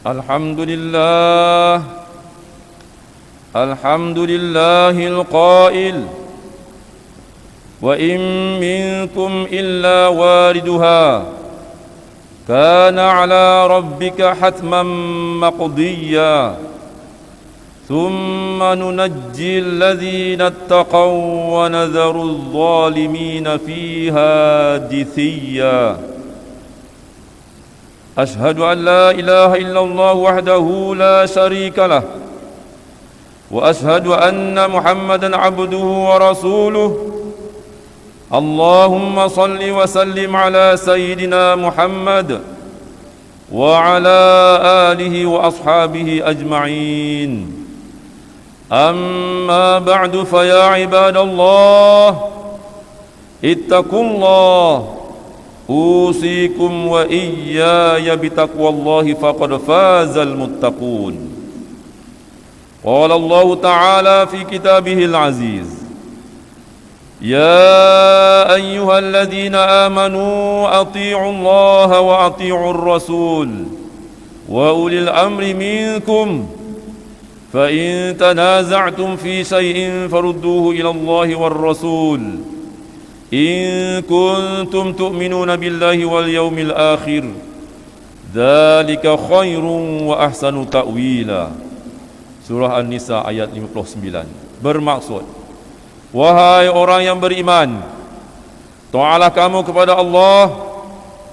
الحمد لله الحمد لله القائل وإن منكم إلا واردها كان على ربك حتما مقضيا ثم ننجي الذين اتقوا ونذر الظالمين فيها جثيا أشهد أن لا إله إلا الله وحده لا شريك له وأشهد أن محمدا عبده ورسوله اللهم صل وسلم على سيدنا محمد وعلى آله وأصحابه أجمعين أما بعد فيا عباد الله اتقوا الله أوصيكم وإياي بتقوى الله فقد فاز المتقون قال الله تعالى في كتابه العزيز يا أيها الذين آمنوا أطيعوا الله وأطيعوا الرسول وأولي الأمر منكم فإن تنازعتم في شيء فردوه إلى الله والرسول إن كنتم تؤمنون بالله واليوم الآخر ذلك خير وأحسن تأويلا. Surah An-Nisa ayat 59 bermaksud, wahai orang yang beriman, ta'alah kamu kepada Allah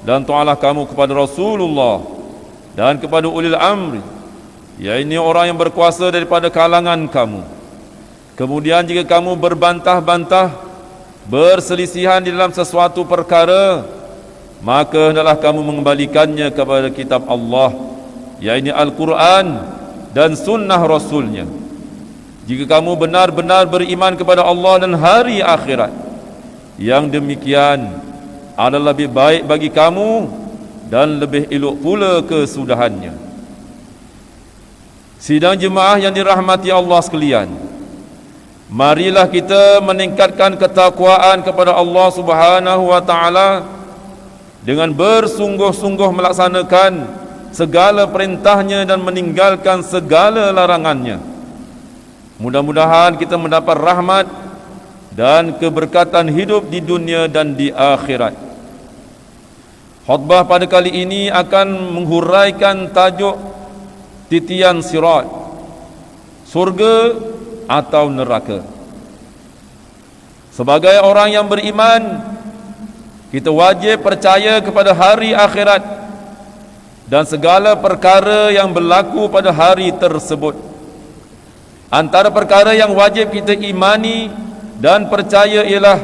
dan ta'alah kamu kepada Rasulullah dan kepada ulil amri, yaitu orang yang berkuasa daripada kalangan kamu. Kemudian jika kamu berbantah-bantah, berselisihan di dalam sesuatu perkara, maka hendaklah kamu mengembalikannya kepada kitab Allah, yaitu Al-Quran dan sunnah Rasulnya. Jika kamu benar-benar beriman kepada Allah dan hari akhirat, yang demikian adalah lebih baik bagi kamu dan lebih elok pula kesudahannya. Sidang jemaah yang dirahmati Allah sekalian, marilah kita meningkatkan ketakwaan kepada Allah Subhanahu wa taala dengan bersungguh-sungguh melaksanakan segala perintahnya dan meninggalkan segala larangannya. Mudah-mudahan kita mendapat rahmat dan keberkatan hidup di dunia dan di akhirat. Khutbah pada kali ini akan menghuraikan tajuk titian sirat, surga atau neraka. Sebagai orang yang beriman, kita wajib percaya kepada hari akhirat dan segala perkara yang berlaku pada hari tersebut. Antara perkara yang wajib kita imani dan percaya ialah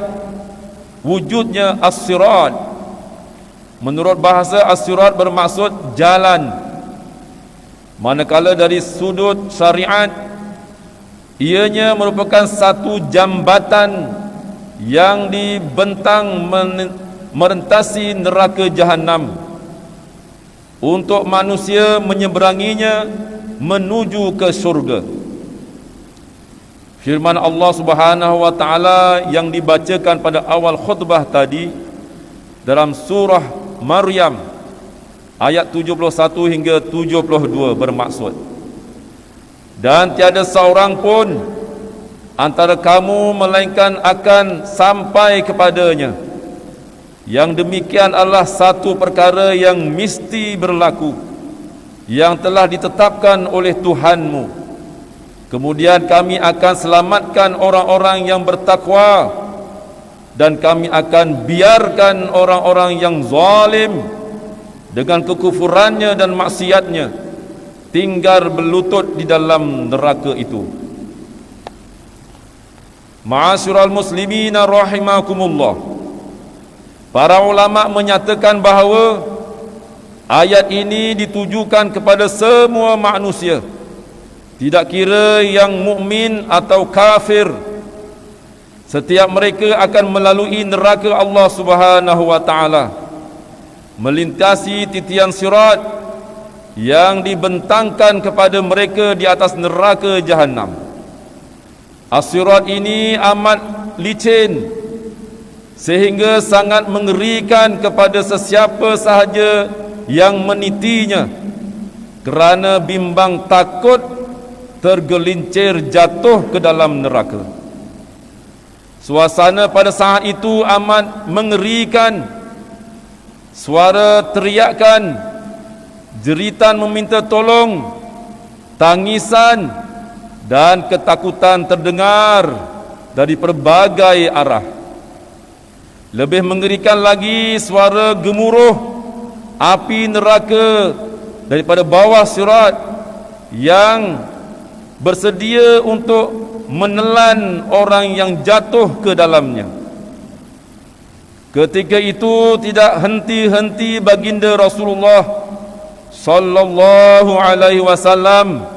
wujudnya as-sirat. Menurut bahasa, as-sirat bermaksud jalan, manakala dari sudut syariat ianya merupakan satu jambatan yang dibentang merentasi neraka jahanam untuk manusia menyeberanginya menuju ke syurga. Firman Allah Subhanahu wa taala yang dibacakan pada awal khutbah tadi dalam surah Maryam ayat 71 hingga 72 bermaksud, dan tiada seorang pun antara kamu melainkan akan sampai kepadanya. Yang demikian adalah satu perkara yang mesti berlaku, yang telah ditetapkan oleh Tuhanmu. Kemudian kami akan selamatkan orang-orang yang bertakwa, dan kami akan biarkan orang-orang yang zalim dengan kekufurannya dan maksiatnya tinggal berlutut di dalam neraka itu. Ma'asyiral muslimina rahimakumullah, para ulama menyatakan bahawa ayat ini ditujukan kepada semua manusia, tidak kira yang mukmin atau kafir. Setiap mereka akan melalui neraka Allah Subhanahu wa taala, melintasi titian sirat yang dibentangkan kepada mereka di atas neraka jahanam. As-sirat ini amat licin sehingga sangat mengerikan kepada sesiapa sahaja yang menitinya, kerana bimbang takut tergelincir jatuh ke dalam neraka. Suasana pada saat itu amat mengerikan. Suara teriakan, jeritan meminta tolong, tangisan dan ketakutan terdengar dari pelbagai arah. Lebih mengerikan lagi suara gemuruh api neraka daripada bawah sirat yang bersedia untuk menelan orang yang jatuh ke dalamnya. Ketika itu tidak henti-henti baginda Rasulullah sallallahu alaihi wasallam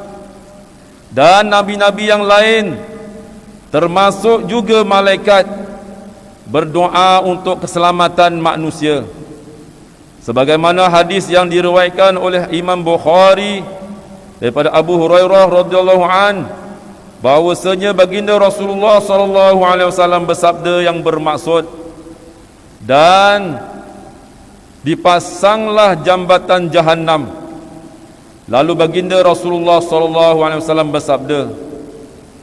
dan nabi-nabi yang lain, termasuk juga malaikat, berdoa untuk keselamatan manusia. Sebagaimana hadis yang diriwayatkan oleh Imam Bukhari daripada Abu Hurairah radhiyallahu an, bahwasanya baginda Rasulullah sallallahu alaihi wasallam bersabda yang bermaksud, dan dipasanglah jambatan Jahannam. Lalu baginda Rasulullah sallallahu alaihi wasallam bersabda,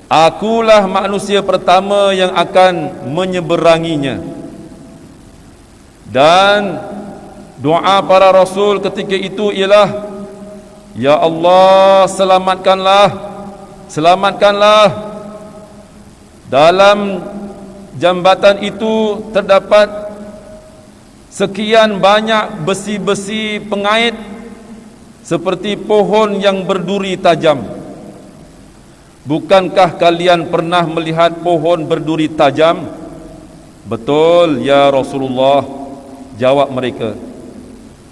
akulah manusia pertama yang akan menyeberanginya. Dan doa para rasul ketika itu ialah, ya Allah, selamatkanlah. Dalam jambatan itu terdapat sekian banyak besi-besi pengait seperti pohon yang berduri tajam. Bukankah kalian pernah melihat pohon berduri tajam? Betul ya Rasulullah, jawab mereka.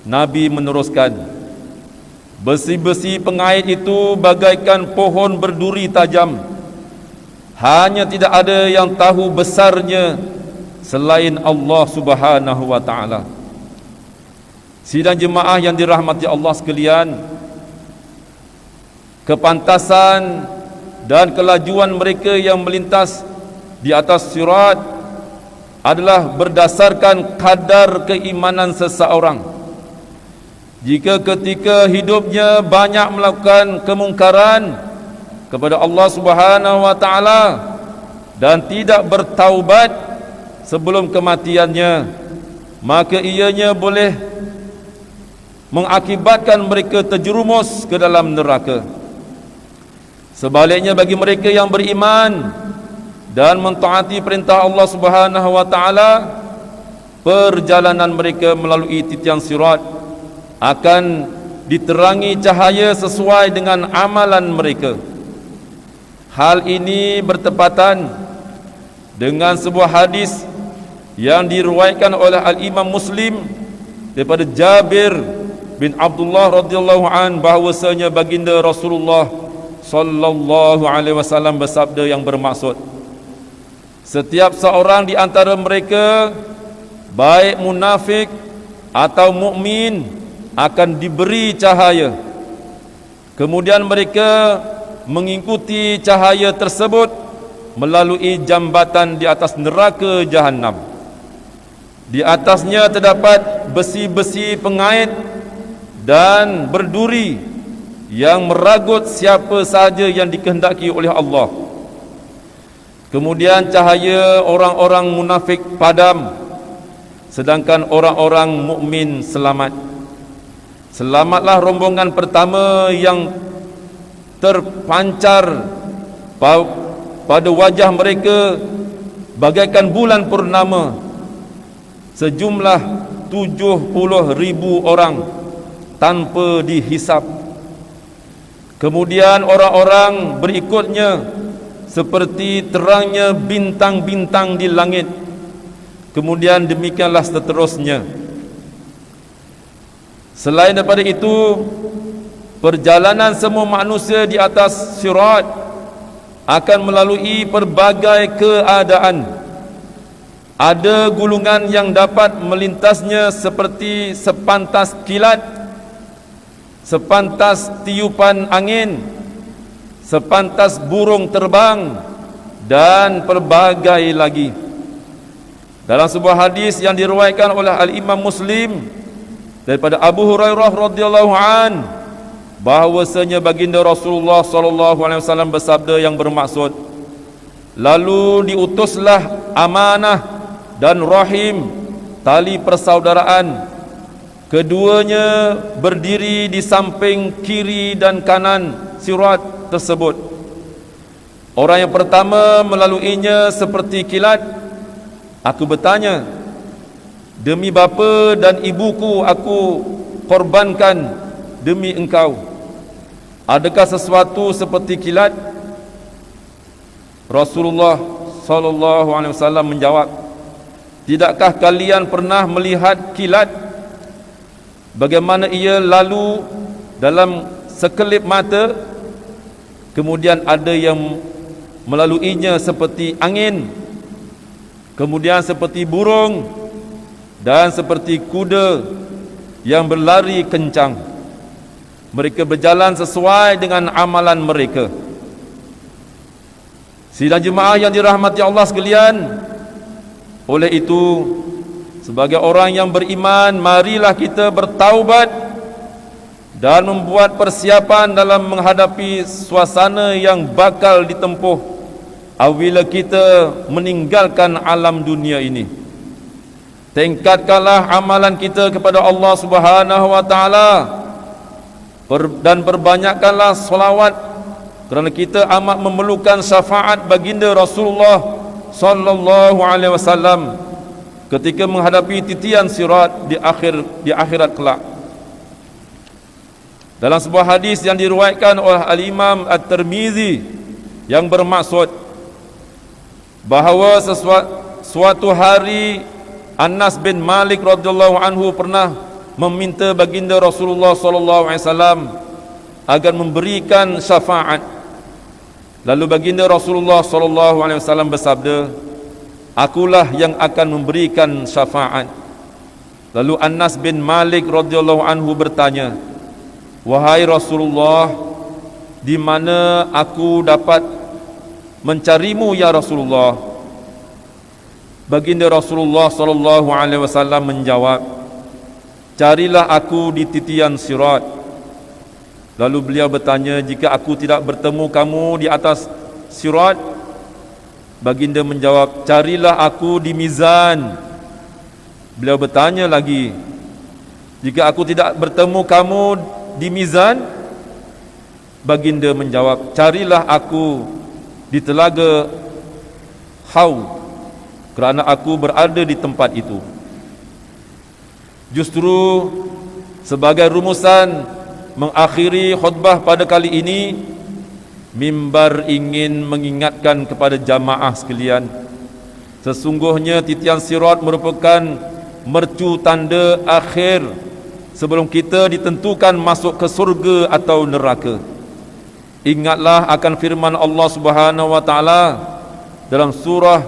Nabi meneruskan, besi-besi pengait itu bagaikan pohon berduri tajam. Hanya tidak ada yang tahu besarnya selain Allah Subhanahu wa taala. Sidang jemaah yang dirahmati Allah sekalian, kepantasan dan kelajuan mereka yang melintas di atas sirat adalah berdasarkan kadar keimanan seseorang. Jika ketika hidupnya banyak melakukan kemungkaran kepada Allah Subhanahu wa taala dan tidak bertaubat sebelum kematiannya, maka ianya boleh mengakibatkan mereka terjerumus ke dalam neraka. Sebaliknya bagi mereka yang beriman dan mentaati perintah Allah Subhanahu wa taala, perjalanan mereka melalui titian sirat akan diterangi cahaya sesuai dengan amalan mereka. Hal ini bertepatan dengan sebuah hadis yang diriwayatkan oleh Al-Imam Muslim daripada Jabir bin Abdullah radhiyallahu an, bahwasanya baginda Rasulullah sallallahu alaihi wasallam bersabda yang bermaksud, setiap seorang di antara mereka, baik munafik atau mukmin, akan diberi cahaya. Kemudian mereka mengikuti cahaya tersebut melalui jambatan di atas neraka Jahannam. Di atasnya terdapat besi-besi pengait dan berduri yang meragut siapa sahaja yang dikehendaki oleh Allah. Kemudian cahaya orang-orang munafik padam, sedangkan orang-orang mukmin selamat. Selamatlah rombongan pertama yang terpancar pada wajah mereka bagaikan bulan purnama, sejumlah 70,000 orang tanpa dihisap. Kemudian orang-orang berikutnya seperti terangnya bintang-bintang di langit. Kemudian demikianlah seterusnya. Selain daripada itu, perjalanan semua manusia di atas sirat akan melalui pelbagai keadaan. Ada gulungan yang dapat melintasnya seperti sepantas kilat, sepantas tiupan angin, sepantas burung terbang, dan pelbagai lagi. Dalam sebuah hadis yang diriwayatkan oleh Al-Imam Muslim daripada Abu Hurairah radhiyallahu an, bahawasanya baginda Rasulullah sallallahu alaihi wasallam bersabda yang bermaksud, lalu diutuslah amanah dan rahim, tali persaudaraan, keduanya berdiri di samping kiri dan kanan sirat tersebut. Orang yang pertama melaluinya seperti kilat. Aku bertanya, demi bapa dan ibuku aku korbankan demi engkau. Adakah sesuatu seperti kilat? Rasulullah sallallahu alaihi wasallam menjawab, tidakkah kalian pernah melihat kilat, bagaimana ia lalu dalam sekelip mata, kemudian ada yang melaluinya seperti angin, kemudian seperti burung, dan seperti kuda yang berlari kencang. Mereka berjalan sesuai dengan amalan mereka. Sidang jemaah yang dirahmati Allah sekalian, oleh itu sebagai orang yang beriman, marilah kita bertaubat dan membuat persiapan dalam menghadapi suasana yang bakal ditempuh apabila kita meninggalkan alam dunia ini. Tingkatkanlah amalan kita kepada Allah Subhanahu wa taala dan perbanyakkanlah solawat, kerana kita amat memerlukan syafaat baginda Rasulullah sallallahu alaihi wasallam ketika menghadapi titian sirat di akhirat kelak. Dalam sebuah hadis yang diriwayatkan oleh Al-Imam At-Tirmizi yang bermaksud bahawa suatu hari Anas bin Malik radhiyallahu anhu pernah meminta baginda Rasulullah sallallahu alaihi wasallam agar memberikan syafaat. Lalu baginda Rasulullah sallallahu alaihi wasallam bersabda, akulah yang akan memberikan syafaat. Lalu Anas bin Malik radhiyallahu anhu bertanya, wahai Rasulullah, di mana aku dapat mencarimu ya Rasulullah? Baginda Rasulullah sallallahu alaihi wasallam menjawab, carilah aku di titian sirat. Lalu beliau bertanya, jika aku tidak bertemu kamu di atas sirat? Baginda menjawab, carilah aku di mizan. Beliau bertanya lagi, jika aku tidak bertemu kamu di mizan? Baginda menjawab, carilah aku di telaga Haud, kerana aku berada di tempat itu. Justru sebagai rumusan mengakhiri khutbah pada kali ini, mimbar ingin mengingatkan kepada jamaah sekalian, sesungguhnya titian sirat merupakan mercu tanda akhir sebelum kita ditentukan masuk ke surga atau neraka. Ingatlah akan firman Allah Subhanahu wa taala dalam surah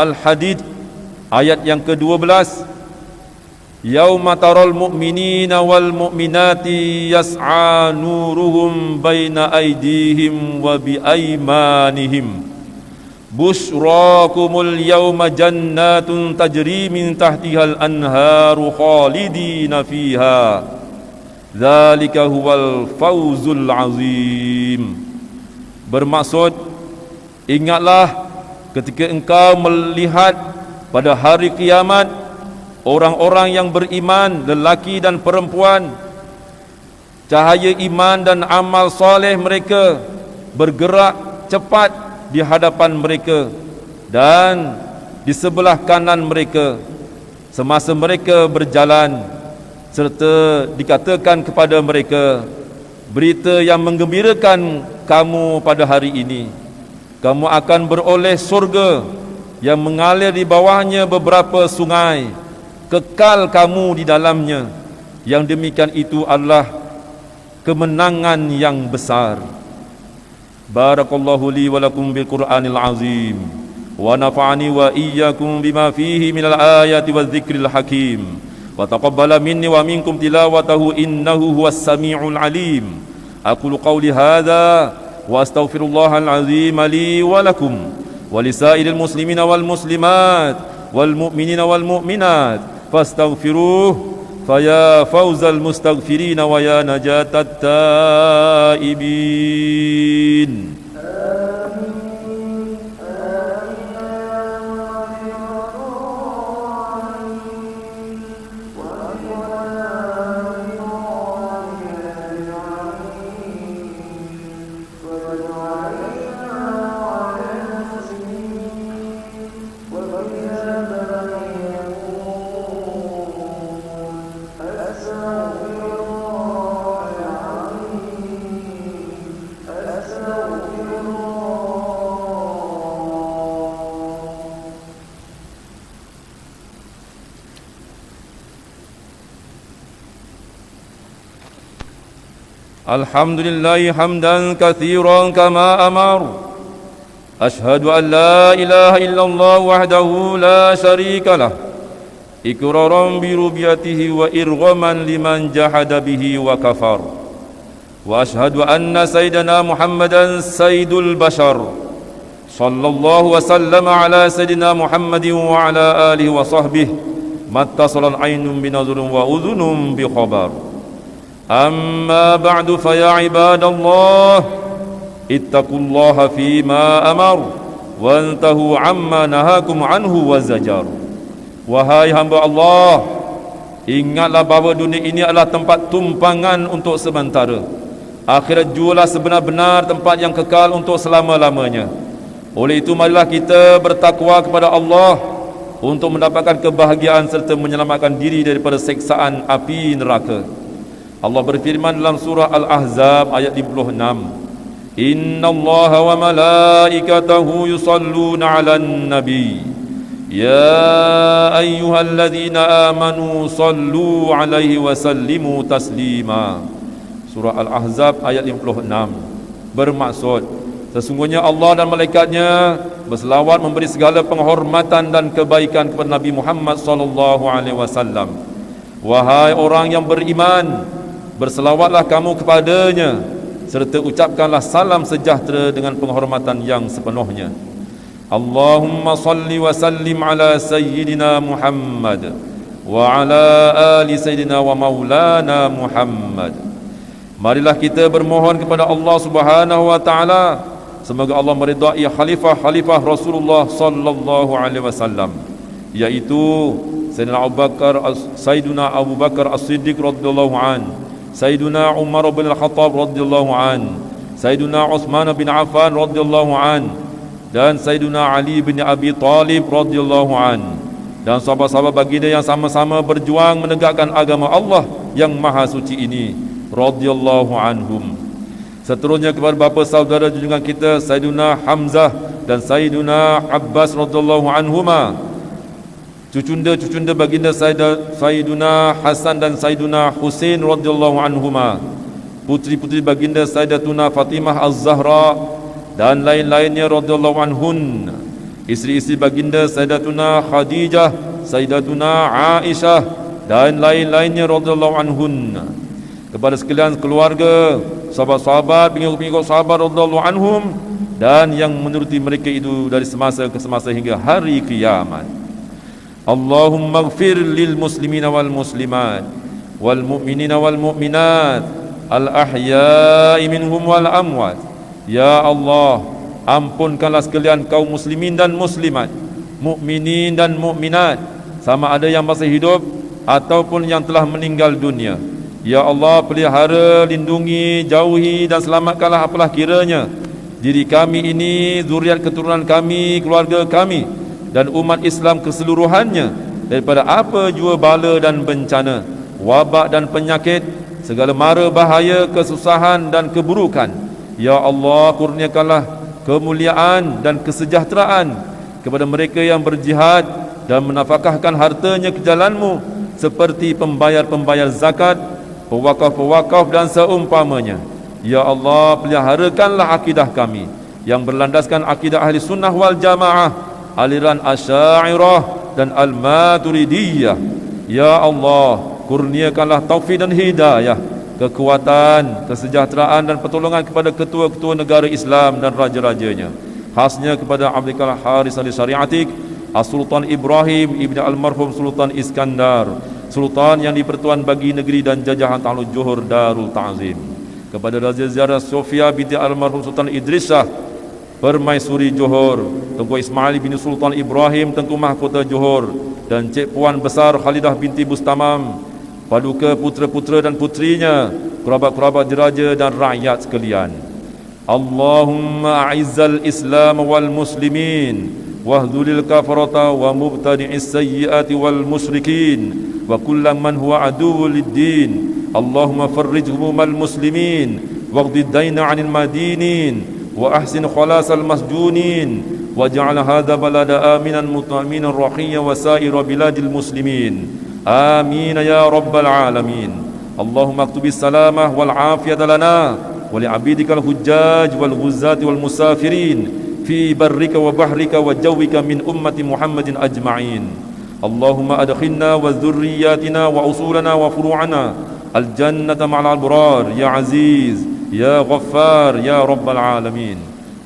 Al-Hadid ayat yang ke-12, yauma taral mu'minina wal mu'minati yas'a nuruhum baina aydihim wa bi aymanihim busyrakumul yawma jannatun tajri min tahtihal anharu khalidina fiha dzalika huwal fawzul azim. Bermaksud, ingatlah ketika engkau melihat pada hari kiamat orang-orang yang beriman, lelaki dan perempuan, cahaya iman dan amal soleh mereka bergerak cepat di hadapan mereka dan di sebelah kanan mereka semasa mereka berjalan, serta dikatakan kepada mereka, berita yang menggembirakan kamu pada hari ini, kamu akan beroleh surga yang mengalir di bawahnya beberapa sungai, kekal kamu di dalamnya. Yang demikian itu adalah kemenangan yang besar. Barakallahu li wa lakum bil Qur'anil azim wa nafa'ani wa iyyakum bima fihi minal ayati wa dzikril hakim wa taqabbala minni wa minkum tilawatahu innahu huwas samiul alim. Aqulu qawli hadza wa astaghfirullahal azim li wa lakum wa lisairil muslimina wal muslimat wal mu'minina wal mu'minat fastaghfiruh فيا فوز المستغفرين ويا نجاة التائبين. الحمد لله حمدا كثيرا كما أمر. أشهد أن لا إله إلا الله وحده لا شريك له إقرارا بربوبيته وإرغاما لمن جحد به وكفر. وأشهد أن سيدنا محمدا سيد البشر صلى الله وسلم على سيدنا محمد وعلى آله وصحبه ما اتصل عين بنظر وأذن بخبر. أما بعد فيا عباد الله اتقوا الله فيما أمر وانتهوا عما نهاكم عنه وزجر. Wahai hamba Allah, ingatlah bahawa dunia ini adalah tempat tumpangan untuk sementara. Akhirat jualah sebenar-benar tempat yang kekal untuk selama-lamanya. Oleh itu marilah kita bertakwa kepada Allah untuk mendapatkan kebahagiaan serta menyelamatkan diri daripada seksaan api neraka. Allah berfirman dalam surah Al-Ahzab ayat 56, Innallaha wa malaikatahu yusalluna 'alan nabi ya ayyuhalladzina amanu sallu 'alaihi wa sallimu taslima. Surah Al-Ahzab ayat 56 bermaksud sesungguhnya Allah dan malaikatnya berselawat memberi segala penghormatan dan kebaikan kepada Nabi Muhammad sallallahu alaihi wasallam. Wahai orang yang beriman, berselawatlah kamu kepadanya serta ucapkanlah salam sejahtera dengan penghormatan yang sepenuhnya. Allahumma salli wa sallim ala sayyidina Muhammad wa ala ali sayyidina wa maulana Muhammad. Marilah kita bermohon kepada Allah Subhanahu wa taala semoga Allah meridai khalifah Rasulullah sallallahu alaihi wasallam, yaitu Sayyidina Abu Bakar As-Siddiq radhiyallahu anhu, Sayyidina Umar bin Al-Khattab radhiyallahu an, Sayyidina Uthman bin Affan radhiyallahu an, dan Sayyidina Ali bin Abi Talib radhiyallahu an, dan sahabat-sahabat baginda yang sama-sama berjuang menegakkan agama Allah yang maha suci ini radhiyallahu anhum. Seterusnya kepada bapa saudara junjungan kita Sayyidina Hamzah dan Sayyidina Abbas radhiyallahu anhuma, cucunda baginda Sayyiduna Hasan dan Sayyiduna Husain radhiyallahu anhuma, putri-putri baginda Sayyidatuna Fatimah Az-Zahra dan lain-lainnya radhiyallahu anhun, isteri-isteri baginda Sayyidatuna Khadijah, Sayyidatuna Aisyah dan lain-lainnya radhiyallahu anhun, kepada sekalian keluarga, sahabat-sahabat, pengikut-pengikut sahabat radhiyallahu anhum dan yang menuruti mereka itu dari semasa ke semasa hingga hari kiamat. Allahumma ighfir lil muslimina wal muslimat wal mu'minina wal mu'minat al ahya'i minhum wal amwat. Ya Allah, ampunkanlah sekalian kaum muslimin dan muslimat, mukminin dan mukminat, sama ada yang masih hidup ataupun yang telah meninggal dunia. Ya Allah, pelihara, lindungi, jauhi dan selamatkanlah apalah kiranya diri kami ini, zuriat keturunan kami, keluarga kami dan umat Islam keseluruhannya daripada apa jua bala dan bencana, wabak dan penyakit, segala mara bahaya, kesusahan dan keburukan. Ya Allah, kurniakanlah kemuliaan dan kesejahteraan kepada mereka yang berjihad dan menafkahkan hartanya ke jalan-Mu, seperti pembayar-pembayar zakat, pewakaf-pewakaf dan seumpamanya. Ya Allah, peliharakanlah akidah kami yang berlandaskan akidah ahli sunnah wal jamaah, aliran Asy'ariyah dan Al-Maturidiyah. Ya Allah, kurniakanlah taufik dan hidayah, kekuatan, kesejahteraan dan pertolongan kepada ketua-ketua negara Islam dan raja-rajanya, khasnya kepada Abdul Haris al-Syariatik, As-Sultan Ibrahim ibn Al-Marhum Sultan Iskandar, Sultan yang di-Pertuan bagi negeri dan jajahan Ta'alul Johor Darul Ta'zim, kepada Raja Ziarah Sofia binti almarhum Sultan Idrisah Permaisuri Johor, Tengku Ismail bin Sultan Ibrahim Tengku Mahkota Johor, dan Cik Puan Besar Khalidah binti Bustamam, paduka putera-putera dan putrinya, kerabat-kerabat diraja dan rakyat sekalian. Allahumma a'izzal Islam wal muslimin wahdhulil kafarata wa mubtadi'is sayyiati wal musyrikin wa kullam man huwa aduwwul lid-din. Allahumma farrij humumal muslimin waqdi ad-dayna 'anil madinin wa ahsin khalasal masjunin waj'al hadha balada aminan mutma'innan rakhiyyan wa sa'ira biladil muslimin. Amin ya rabbal alamin. Allahumma aktubis salamah wal afiyata lana wa li 'abidikal hujjaj wal ghuzzati wal musafirin fi barrika wa bahrika wa jawwika min ummati Muhammadin ajma'in. Allahumma adkhilna wa dhurriyyatina wa usulana wa furu'ana al jannata ma'al abrar ya aziz ya ghaffar ya rabbal alamin.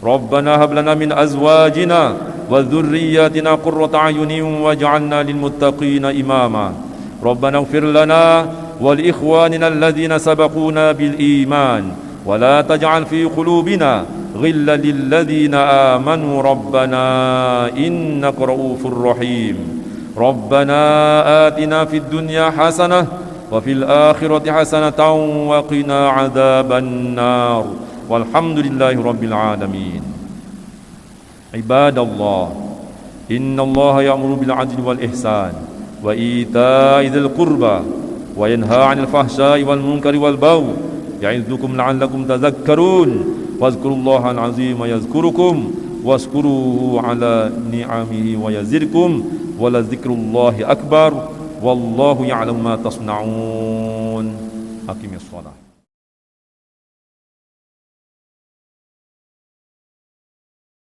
Rabbana hab lana min azwajina wa dhurriyyatina qurrata a'yunin waj'alna lil muttaqina imama. Rabbana ighfir lana wa li ikhwanina alladhina sabaquna bil iman wa la taj'al fi qulubina ghillan lil ladzina amanu rabbana innaka ra'ufur rahim. Rabbana atina fid dunya hasanah wa fil akhirati hasanatan wa qina adzaban nar. Walhamdulillahi rabbil alamin. Ibadallah, innallaha ya'muru bil 'adli wal ihsan wa ita'i dzil qurba wa yanha 'anil fahsya'i wal munkari wal baghi ya'idzukum la'allakum tadhakkarun. Wazkurullaha al-'azima yazkurukum wazkuruhu 'ala ni'amihi wa yazidkum wa la dzikrullahi akbar wallahu ya'lamu ma tasna'un. Aqimis shalah.